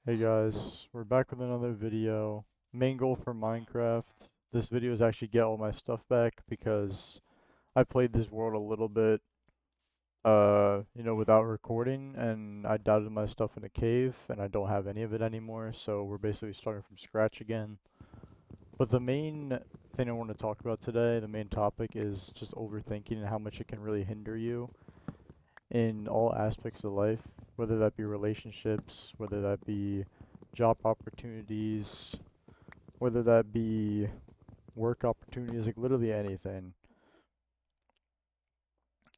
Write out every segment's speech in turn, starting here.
Hey guys, we're back with another video. Main goal for Minecraft. This video is actually get all my stuff back because I played this world a little bit, without recording, and I doubted my stuff in a cave, and I don't have any of it anymore, so we're basically starting from scratch again. But the main thing I want to talk about today, the main topic, is just overthinking and how much it can really hinder you in all aspects of life, whether that be relationships, whether that be job opportunities, whether that be work opportunities, like literally anything.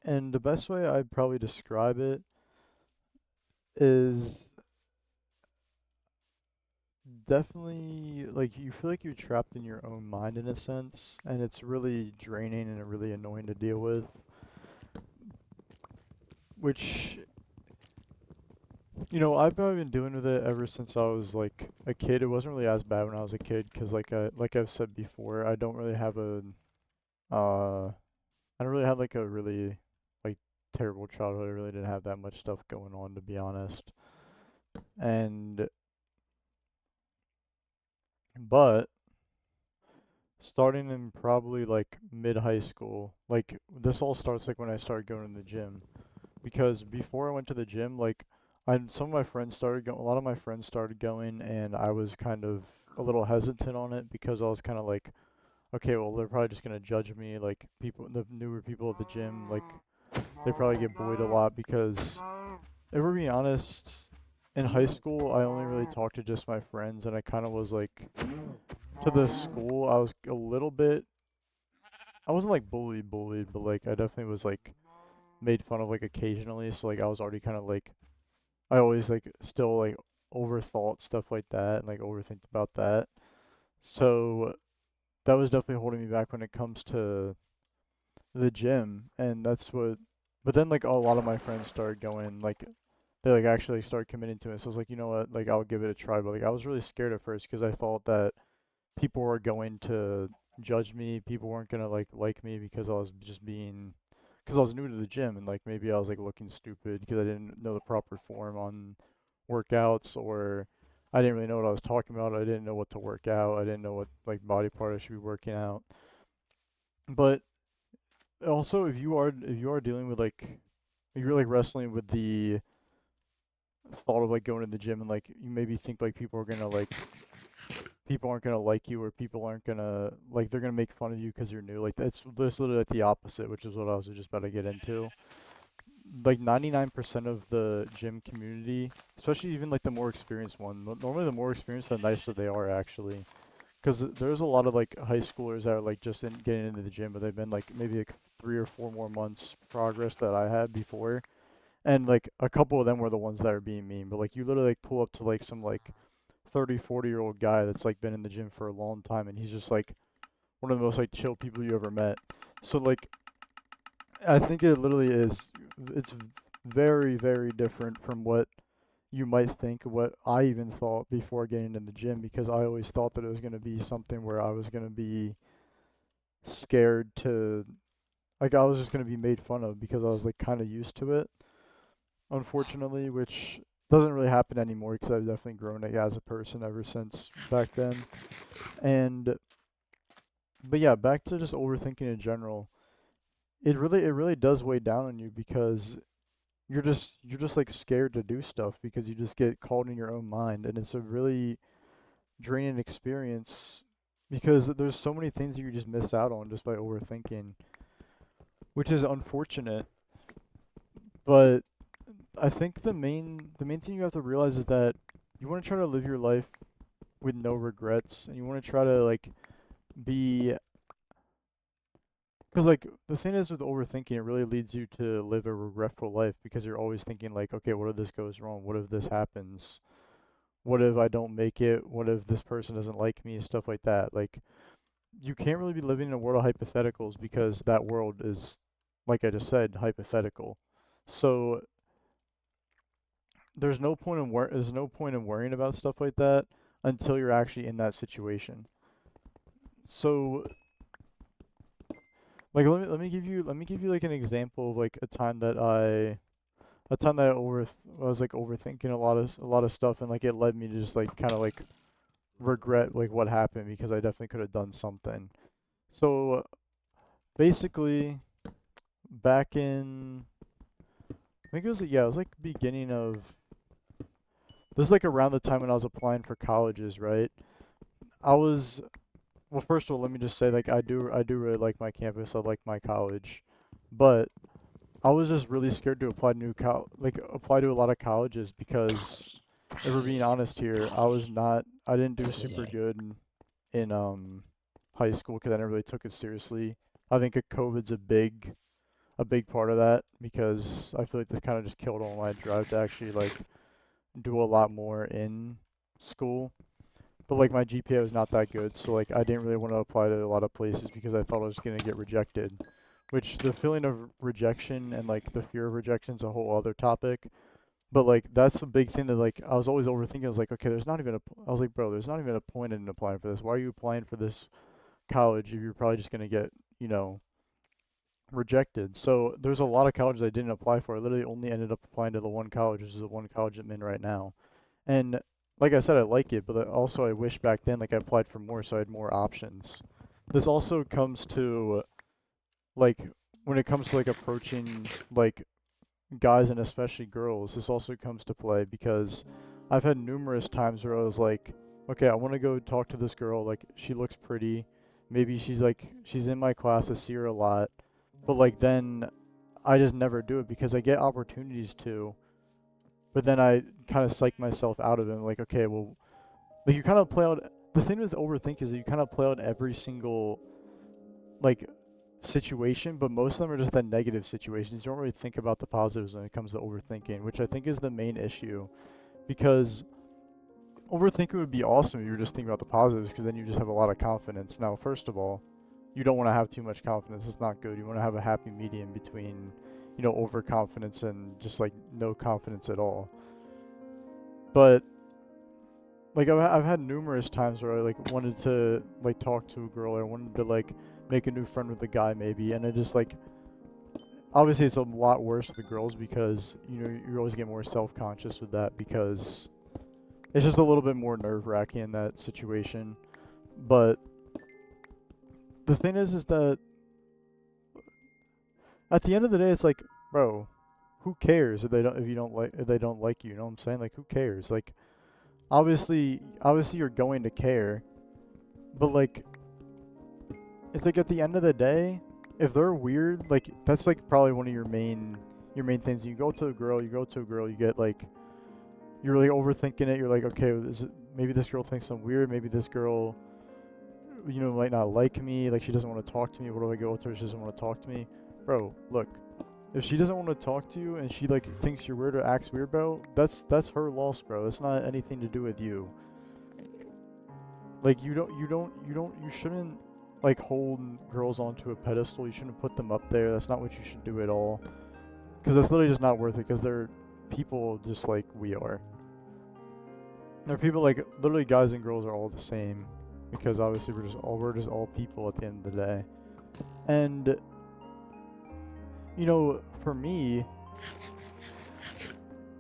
And the best way I'd probably describe it is definitely like you feel like you're trapped in your own mind in a sense, and it's really draining and really annoying to deal with. Which, I've probably been dealing with it ever since I was like a kid. It wasn't really as bad when I was a kid because, like I've said before, I don't really have uh, I don't really have like a really like terrible childhood. I really didn't have that much stuff going on, to be honest. And but starting in probably like mid high school, like this all starts like when I started going to the gym. Because before I went to the gym, like some of my friends started going, a lot of my friends started going, and I was kind of a little hesitant on it because I was kind of like, okay, well they're probably just gonna judge me, like people, the newer people at the gym, like they probably get bullied a lot because if we're being honest, in high school, I only really talked to just my friends, and I kind of was like, to the school, I was a little bit, I wasn't like bullied, but like, I definitely was like made fun of like occasionally, so like, I was already kind of like, I always like still like overthought stuff like that, and like overthink about that. So that was definitely holding me back when it comes to the gym, and that's what, but then like a lot of my friends started going, like they like actually started committing to it. So I was like, you know what, like I'll give it a try. But like I was really scared at first because I thought that people were going to judge me. People weren't gonna like me because I was just being, because I was new to the gym, and like maybe I was like looking stupid because I didn't know the proper form on workouts, or I didn't really know what I was talking about. I didn't know what to work out. I didn't know what like body part I should be working out. But also, if you are dealing with like, if you're like wrestling with the thought of like going to the gym, and like you maybe think like people aren't gonna like you, or people aren't gonna like, they're gonna make fun of you because you're new. Like that's literally like the opposite, which is what I was just about to get into. Like 99% of the gym community, especially even like the more experienced one, normally the more experienced, the nicer they are actually. Because there's a lot of like high schoolers that are like just getting into the gym, but they've been like maybe like 3 or 4 more months progress that I had before, and like a couple of them were the ones that are being mean. But like you literally like pull up to like some like 30, 40-year-old guy that's like been in the gym for a long time, and he's just like one of the most like chill people you ever met. So like I think it literally is, it's very, very different from what you might think, what I even thought before getting in the gym, because I always thought that it was going to be something where I was going to be scared to, like, I was just going to be made fun of because I was like kind of used to it, unfortunately, which doesn't really happen anymore because I've definitely grown like, as a person ever since back then. And but yeah, back to just overthinking in general. It really does weigh down on you because you're just like scared to do stuff because you just get caught in your own mind, and it's a really draining experience because there's so many things that you just miss out on just by overthinking, which is unfortunate. But I think the main thing you have to realize is that you want to try to live your life with no regrets, and you want to try to like be, because like the thing is with overthinking, it really leads you to live a regretful life because you're always thinking like, okay, what if this goes wrong? What if this happens? What if I don't make it? What if this person doesn't like me? Stuff like that. Like you can't really be living in a world of hypotheticals because that world is, like I just said, hypothetical. So there's no point in worrying about stuff like that until you're actually in that situation. So like let me give you like an example of like a time that I a time that I was like overthinking a lot of stuff, and like it led me to just like kind of like regret like what happened because I definitely could have done something. So basically, back in I think it was yeah, it was like beginning of this is like around the time when I was applying for colleges, right? I was well, first of all, let me just say like I do really like my campus. I like my college, but I was just really scared to apply to apply to a lot of colleges because if we're being honest here, I didn't do super good in high school because I never really took it seriously. I think COVID's a big part of that because I feel like this kind of just killed all my drive to actually like do a lot more in school. But like my GPA was not that good, so like I didn't really want to apply to a lot of places because I thought I was gonna get rejected. Which the feeling of rejection and like the fear of rejection is a whole other topic. But like that's a big thing that like I was always overthinking. I was like, okay, I was like, bro, there's not even a point in applying for this. Why are you applying for this college if you're probably just gonna get, you know, rejected? So there's a lot of colleges I didn't apply for. I literally only ended up applying to the one college, which is the one college I'm in right now. And like I said, I like it, but also I wish back then like I applied for more so I had more options. This also comes to like when it comes to like approaching like guys and especially girls, this also comes to play because I've had numerous times where I was like, okay, I want to go talk to this girl, like she looks pretty. Maybe she's in my class, I see her a lot. But like then I just never do it because I get opportunities to, but then I kind of psych myself out of it. Like, okay, well, like you kind of play out the thing with overthink is that you kind of play out every single like situation, but most of them are just the negative situations. You don't really think about the positives when it comes to overthinking, which I think is the main issue. Because overthinking would be awesome if you were just thinking about the positives, because then you just have a lot of confidence. Now, first of all, you don't want to have too much confidence. It's not good. You want to have a happy medium between, you know, overconfidence and just like no confidence at all. But like I've had numerous times where I like wanted to like talk to a girl or wanted to like make a new friend with a guy maybe, and it just like obviously it's a lot worse with the girls because you know you always get more self-conscious with that because it's just a little bit more nerve-wracking in that situation. But the thing is that at the end of the day it's like, bro, who cares if they don't like you, you know what I'm saying? Like who cares? Like obviously you're going to care, but like it's like at the end of the day, if they're weird, like that's like probably one of your main things. You go to a girl, you get like you're really overthinking it. You're like, okay, maybe this girl thinks I'm weird. Maybe this girl, you know, might not like me. Like she doesn't want to talk to me. What do I go to her? She doesn't want to talk to me, bro. Look, if she doesn't want to talk to you and she like thinks you're weird or acts weird, bro, that's her loss, bro. That's not anything to do with you. Like you shouldn't like hold girls onto a pedestal. You shouldn't put them up there. That's not what you should do at all. Because it's literally just not worth it. Because they're people just like we are. They're people like literally guys and girls are all the same. Because obviously we're just all people at the end of the day. And you know, for me,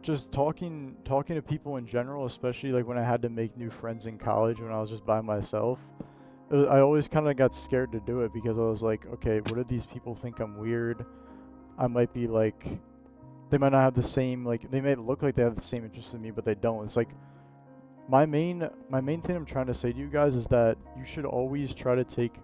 just talking to people in general, especially like when I had to make new friends in college when I was just by myself. I always kind of got scared to do it because I was like, okay, what if these people think I'm weird? I might be like, they might not have the same, like, they may look like they have the same interest in me, but they don't. It's like, my main thing I'm trying to say to you guys is that you should always try to take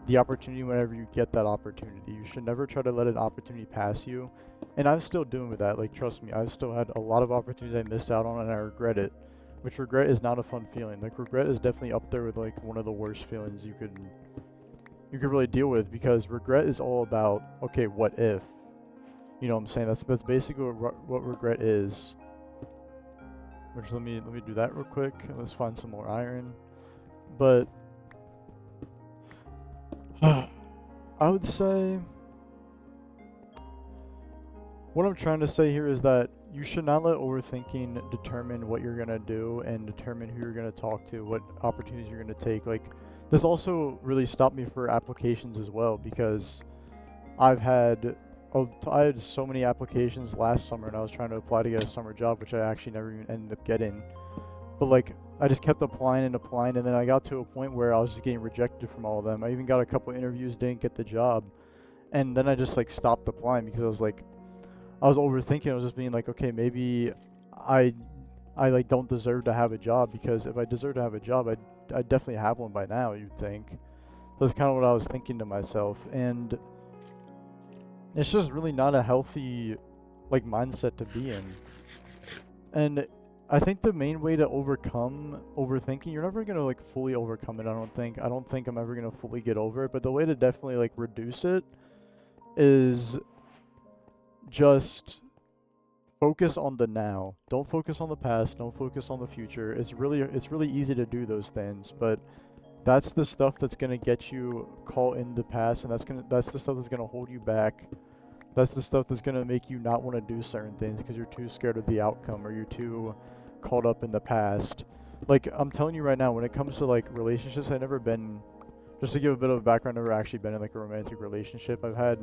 the opportunity whenever you get that opportunity. You should never try to let an opportunity pass you. And I'm still doing with that. Like, trust me, I've still had a lot of opportunities I missed out on and I regret it. Which regret is not a fun feeling. Like regret is definitely up there with like one of the worst feelings you could really deal with because regret is all about okay, what if? You know what I'm saying? That's basically what regret is. Which let me do that real quick. Let's find some more iron. But I would say what I'm trying to say here is that you should not let overthinking determine what you're gonna do and determine who you're gonna talk to, what opportunities you're gonna take. Like this also really stopped me for applications as well because I've had I had so many applications last summer, and I was trying to apply to get a summer job, which I actually never even ended up getting. But like, I just kept applying and applying, and then I got to a point where I was just getting rejected from all of them. I even got a couple interviews, didn't get the job, and then I just like stopped applying because I was overthinking. I was just being like, okay, maybe I I like don't deserve to have a job, because if I deserve to have a job, I'd definitely have one by now, you'd think. That's kind of what I was thinking to myself, and it's just really not a healthy like mindset to be in. And I think the main way to overcome overthinking, you're never gonna like fully overcome it. I don't think. I don't think I'm ever gonna fully get over it. But the way to definitely like reduce it is just focus on the now. Don't focus on the past. Don't focus on the future. It's really easy to do those things, but that's the stuff that's gonna get you caught in the past, and that's the stuff that's gonna hold you back. That's the stuff that's gonna make you not want to do certain things because you're too scared of the outcome, or you're too caught up in the past. Like, I'm telling you right now, when it comes to like relationships, I've never been. Just to give a bit of background, I've never actually been in like a romantic relationship. I've had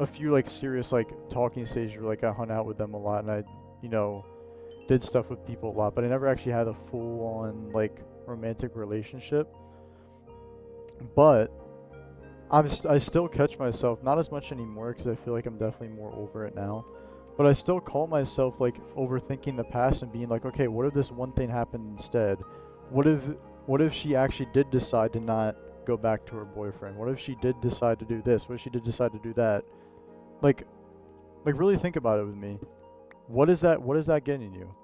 a few like serious like talking stages where like I hung out with them a lot, and I, you know, did stuff with people a lot, but I never actually had a full on like romantic relationship. But I still catch myself, not as much anymore because I feel like I'm definitely more over it now. But I still call myself like overthinking the past and being like, okay, what if this one thing happened instead? What if what if she actually did decide to not go back to her boyfriend? What if she did decide to do this? What if she did decide to do that? Like like really think about it with me. What is that getting you?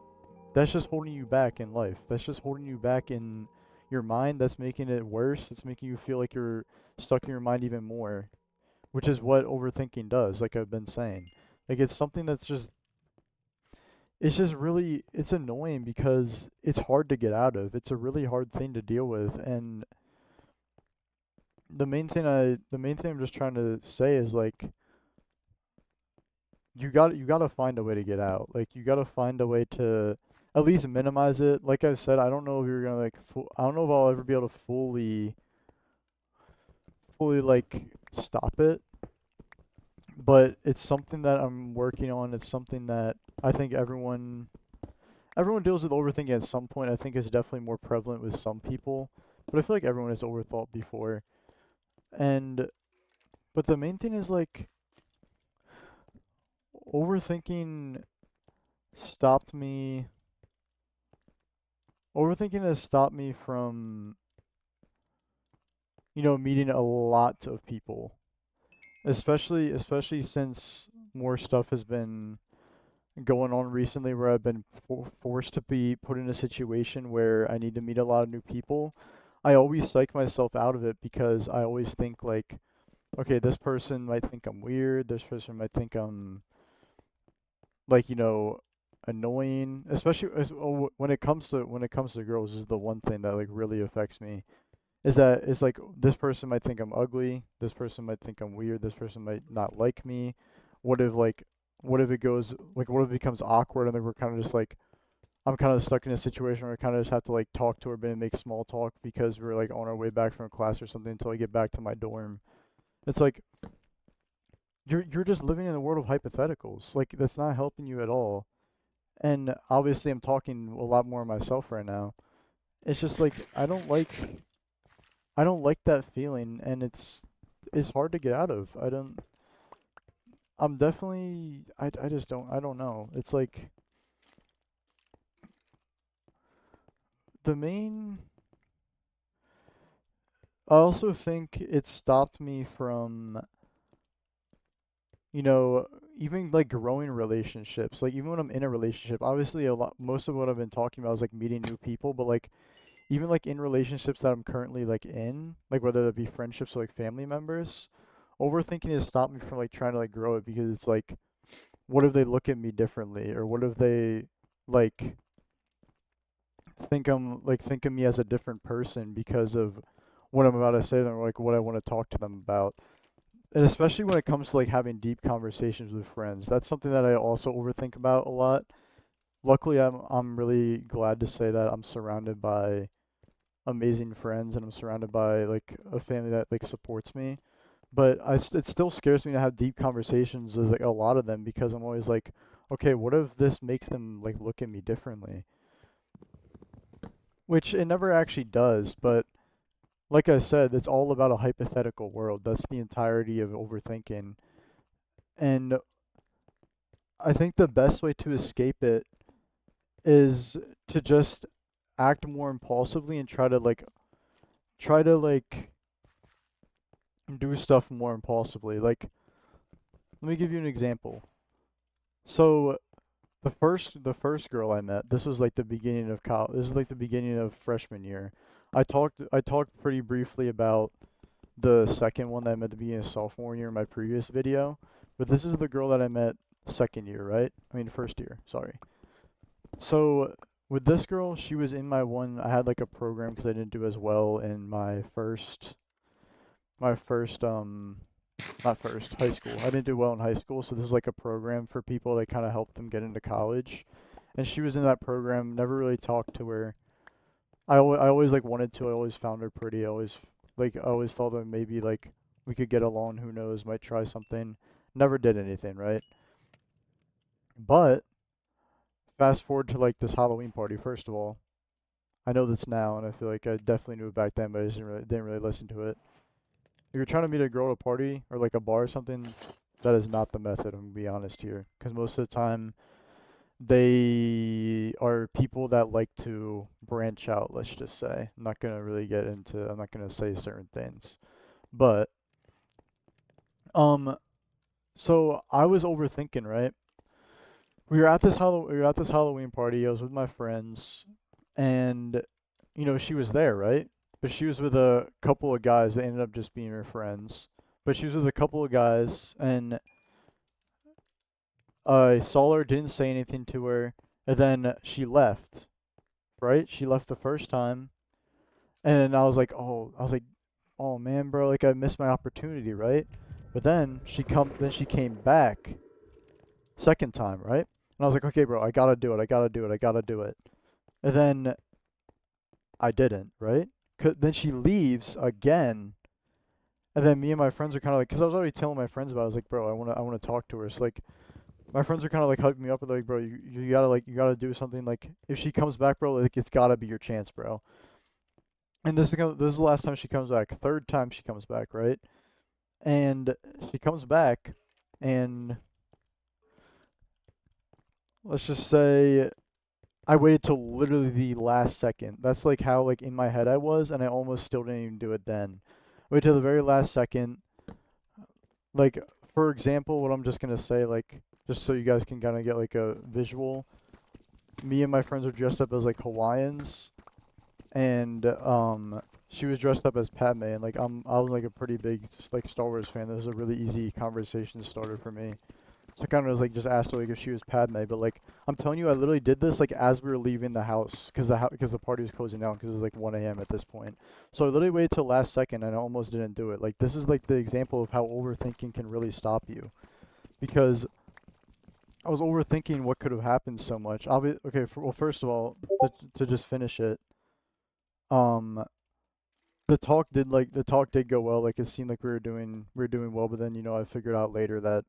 That's just holding you back in life. That's just holding you back in your mind. That's making it worse. It's making you feel like you're stuck in your mind even more, which is what overthinking does, like I've been saying. Like, it's something that's just it's just really it's annoying because it's hard to get out of. It's a really hard thing to deal with, and the main thing I'm just trying to say is like you got to find a way to get out. Like, you got to find a way to at least minimize it. Like I said, I don't know if you're going to like I don't know if I'll ever be able to fully like stop it, but it's something that I'm working on. It's something that I think everyone deals with overthinking at some point. I think it's definitely more prevalent with some people, but I feel like everyone has overthought before. And but the main thing is like overthinking stopped me. Overthinking has stopped me from, meeting a lot of people, especially since more stuff has been going on recently where I've been forced to be put in a situation where I need to meet a lot of new people. I always psych myself out of it because I always think like, okay, this person might think I'm weird. This person might think I'm like, annoying. Especially when it comes to girls, is the one thing that like really affects me. Is that it's like this person might think I'm ugly. This person might think I'm weird. This person might not like me. What if like what if it goes like what if it becomes awkward and then we're kind of just like I'm kind of stuck in a situation where I kind of just have to like talk to her but and make small talk because we're like on our way back from class or something until I get back to my dorm. It's like you're just living in a world of hypotheticals. Like, that's not helping you at all. And obviously I'm talking a lot more of myself right now. It's just like I don't like that feeling, and it's hard to get out of. I'm definitely I just don't I don't know. It's like the main I also think it stopped me from, you know, even like growing relationships. Like, even when I'm in a relationship, obviously most of what I've been talking about is like meeting new people, but like even like in relationships that I'm currently like in, like whether that be friendships or like family members, overthinking has stopped me from like trying to like grow it because it's like, what if they look at me differently, or what if they like think of me as a different person because of what I'm about to say to them, or like what I want to talk to them about. And especially when it comes to like having deep conversations with friends, that's something that I also overthink about a lot. Luckily, I'm really glad to say that I'm surrounded by amazing friends, and I'm surrounded by like a family that like supports me. But it still scares me to have deep conversations with like a lot of them because I'm always like, okay, what if this makes them like look at me differently? Which it never actually does, but like I said, it's all about a hypothetical world. That's the entirety of overthinking. And I think the best way to escape it is to just act more impulsively and try to do stuff more impulsively. Like, let me give you an example. So the first girl I met, this was like the beginning of college. This is like the beginning of freshman year. I talked pretty briefly about the second one that I met at the beginning of sophomore year in my previous video, but this is the girl that I met second year, right? I mean first year, sorry. So with this girl, she was in my one. I had like a program because I didn't do as well in my first not first, high school. I didn't do well in high school, so this is like a program for people to kind of help them get into college. And she was in that program. Never really talked to her. I always like wanted to. I always found her pretty. I always thought that maybe like we could get along. Who knows? Might try something. Never did anything, right? But fast forward to like this Halloween party. First of all, I know this now, and I feel like I definitely knew it back then, but I didn't really listen to it. If you're trying to meet a girl at a party or like a bar or something, that is not the method. I'm gonna be honest here, because most of the time they are people that like to branch out. Let's just say. I'm not gonna really get into. I'm not gonna say certain things, but um. So I was overthinking, right? We were at this Halloween party. I was with my friends, and she was there, right? But she was with a couple of guys that ended up just being her friends. But she was with a couple of guys, and I saw her, didn't say anything to her, and then she left, right? She left the first time, and I was like, oh man, bro, like I missed my opportunity, right? But then she came back second time, right? And I was like, okay, bro, I gotta do it, I gotta do it, I gotta do it. And then I didn't, right? Then she leaves again, and then me and my friends are kind of like, because I was already telling my friends about it. I was like, bro, I wanna talk to her. So like, my friends are kind of like hugging me up and they're like, bro, you gotta do something. Like, if she comes back, bro, like it's gotta be your chance, bro. And this is the last time she comes back. Third time she comes back, right? And she comes back, and let's just say I waited till literally the last second. That's like how like in my head I was, and I almost still didn't even do it then. Wait till the very last second. Like, for example, what I'm just gonna say, like, just so you guys can kind of get like a visual. Me and my friends are dressed up as like Hawaiians, and she was dressed up as Padme, and like I was like a pretty big like Star Wars fan. This is a really easy conversation starter for me. So I kind of was like just asked her like if she was Padme, but like I'm telling you, I literally did this like as we were leaving the house because the party was closing down because it was like 1 a.m. at this point. So I literally waited till last second and I almost didn't do it. Like this is like the example of how overthinking can really stop you because I was overthinking what could have happened so much. Okay, well first of all, to just finish it, um, the talk did go well. Like it seemed like we were doing well, but then I figured out later that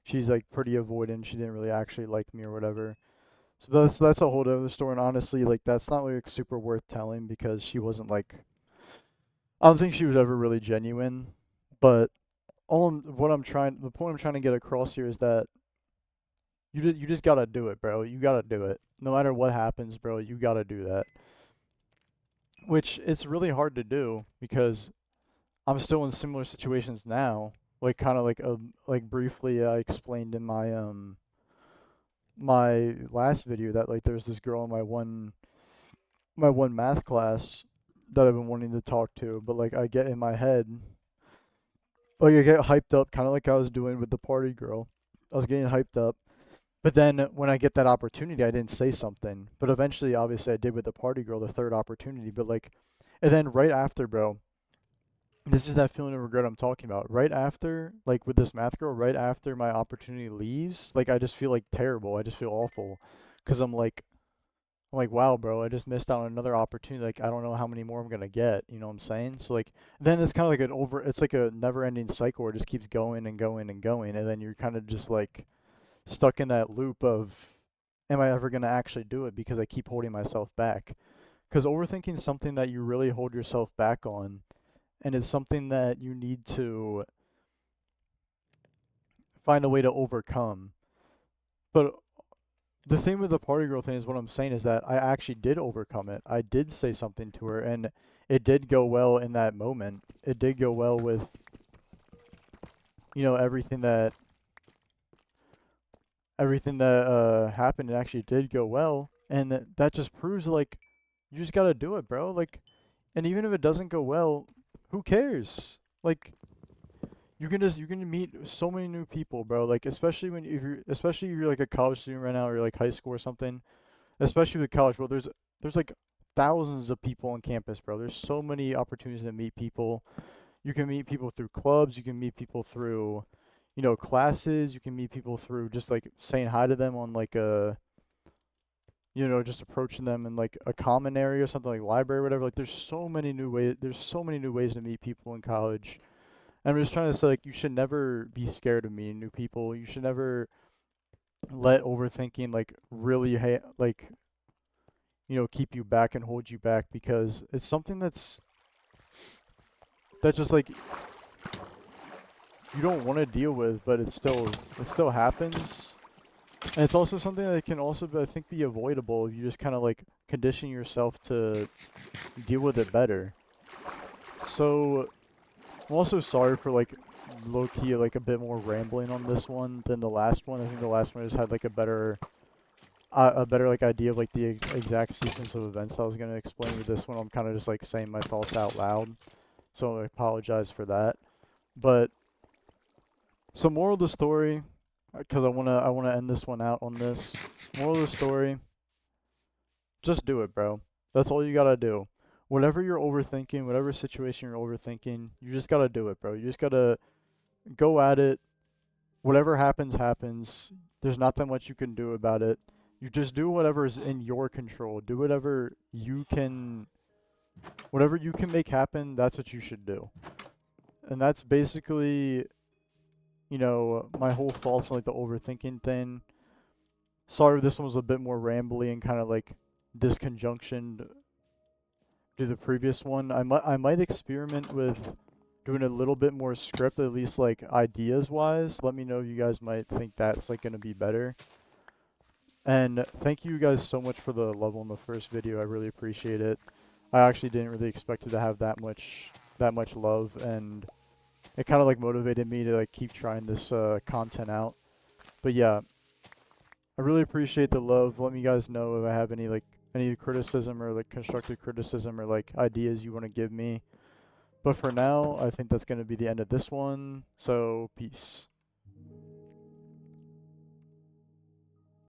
she's like pretty avoidant. She didn't really actually like me or whatever. So that's a whole other story. And honestly, like that's not like super worth telling because she wasn't like I don't think she was ever really genuine. But the point I'm trying to get across here is that you just gotta do it, bro. You gotta do it. No matter what happens, bro, you gotta do that. Which it's really hard to do because I'm still in similar situations now. Like kind of like briefly I explained in my last video that like there's this girl in my one math class that I've been wanting to talk to, but like I get in my head, like I get hyped up, kind of like I was doing with the party girl. I was getting hyped up, but then when I get that opportunity, I didn't say something. But eventually, obviously, I did with the party girl, the third opportunity. But like, and then right after, bro, this is that feeling of regret I'm talking about. Right after, like with this math girl, right after my opportunity leaves, like I just feel like terrible. I just feel awful, cause I'm like I'm like, wow, bro, I just missed out on another opportunity. Like, I don't know how many more I'm gonna get. You know what I'm saying? So like, then it's kind of like it's like a never-ending cycle where it just keeps going and going and going, and then you're kind of just like stuck in that loop of, am I ever gonna actually do it because I keep holding myself back? Because overthinking is something that you really hold yourself back on, and it's something that you need to find a way to overcome. But the thing with the party girl thing is what I'm saying is that I actually did overcome it. I did say something to her, and it did go well in that moment. It did go well with, everything that happened. It actually did go well, and that just proves like you just gotta do it, bro. Like, and even if it doesn't go well, who cares? Like, you can meet so many new people, bro. Like, especially if you're like a college student right now, or like high school or something. Especially with college, bro. There's like thousands of people on campus, bro. There's so many opportunities to meet people. You can meet people through clubs. You can meet people through, classes. You can meet people through just like saying hi to them on like just approaching them in like a common area or something like library or whatever. Like there's so many new ways. There's so many new ways to meet people in college. And I'm just trying to say like you should never be scared of meeting new people. You should never let overthinking like really like keep you back and hold you back because it's something that just like you don't want to deal with, but it still happens. And it's also something that can also I think be avoidable if you just kind of like condition yourself to deal with it better. So I'm also sorry for like low key like a bit more rambling on this one than the last one. I think the last one just had like a better like idea of like the exact sequence of events I was gonna explain. With this one, I'm kind of just like saying my thoughts out loud. So I apologize for that. But so moral of the story, because I wanna end this one out on this. Moral of the story, just do it, bro. That's all you gotta do. Whatever you're overthinking, whatever situation you're overthinking, you just gotta do it, bro. You just gotta go at it. Whatever happens, happens. There's not that much you can do about it. You just do whatever is in your control. Do whatever you can make happen. That's what you should do. And that's basically my whole thoughts on like the overthinking thing. Sorry, this one was a bit more rambly and kind of like disconjunction to the previous one. I might experiment with doing a little bit more script, at least like ideas wise. Let me know if you guys might think that's like gonna be better. And thank you guys so much for the love on the first video. I really appreciate it. I actually didn't really expect it to have that much love, and it kind of like motivated me to like keep trying this content out. But yeah, I really appreciate the love. Let me guys know if I have any criticism or like constructive criticism or like ideas you want to give me. But for now, I think that's going to be the end of this one. So peace.